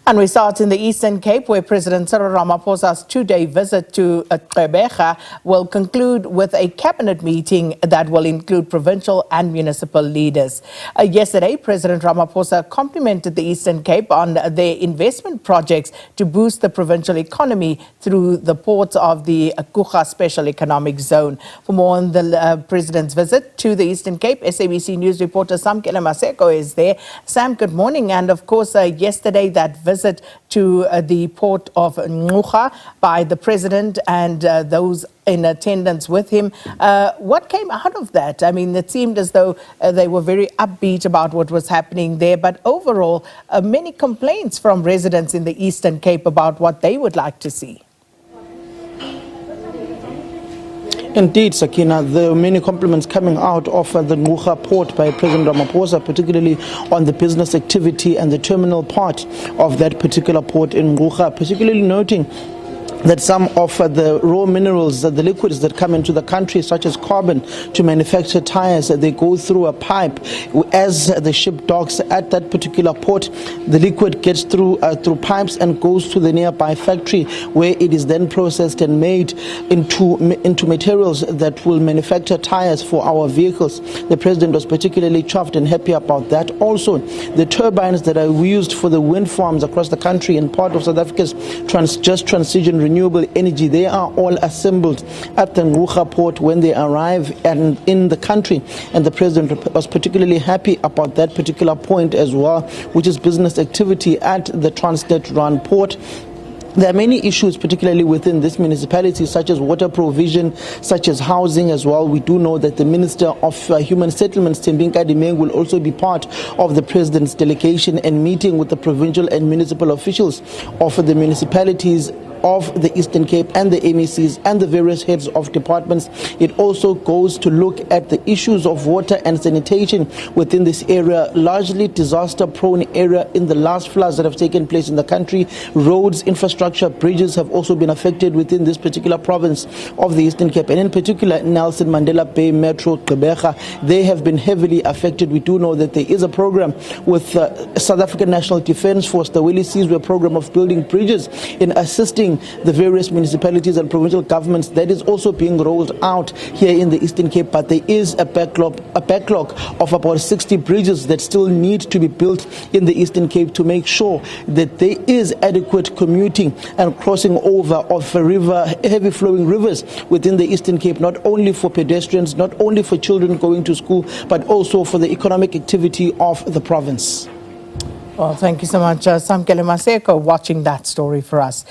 And we start in the Eastern Cape, where President Cyril Ramaphosa's two-day visit to Gqeberha will conclude with a cabinet meeting that will include provincial and municipal leaders. Yesterday, President Ramaphosa complimented the Eastern Cape on their investment projects to boost the provincial economy through the ports of the Coega Special Economic Zone. For more on the President's visit to the Eastern Cape, SABC News reporter Samkele Maseko is there. Sam, good morning. And of course, yesterday that visit to the port of Gqeberha by the President and those in attendance with him. What came out of that? I mean, it seemed as though they were very upbeat about what was happening there, but overall, many complaints from residents in the Eastern Cape about what they would like to see. Indeed, Sakina, there are many compliments coming out of the Gqeberha port by President Ramaphosa, particularly on the business activity and the terminal part of that particular port in Gqeberha, particularly noting that some of the raw minerals, the liquids that come into the country, such as carbon, to manufacture tires, they go through a pipe. As the ship docks at that particular port, the liquid gets through pipes and goes to the nearby factory, where it is then processed and made into materials that will manufacture tires for our vehicles. The President was particularly chuffed and happy about that. Also, the turbines that are used for the wind farms across the country and part of South Africa's just transition renewable energy, they are all assembled at the Gqeberha port when they arrive and in the country. And the President was particularly happy about that particular point as well, which is business activity at the Transnet-run port. There are many issues, particularly within this municipality, such as water provision, such as housing as well. We do know that the Minister of Human Settlements, Thembinka Dimeng, will also be part of the President's delegation and meeting with the provincial and municipal officials of the municipalities of the Eastern Cape and the MECs and the various heads of departments. It also goes to look at the issues of water and sanitation within this area, largely disaster-prone area in the last floods that have taken place in the country. Roads, infrastructure, bridges have also been affected within this particular province of the Eastern Cape, and in particular Nelson Mandela Bay Metro, Gqeberha. They have been heavily affected. We do know that there is a program with South African National Defence Force, the Willie Sizwe program of building bridges in assisting the various municipalities and provincial governments. That is also being rolled out here in the Eastern Cape, but there is a backlog of about 60 bridges that still need to be built in the Eastern Cape to make sure that there is adequate commuting and crossing over of heavy flowing rivers within the Eastern Cape, not only for pedestrians, not only for children going to school, but also for the economic activity of the province. Well, thank you so much, Samkele Maseko, watching that story for us.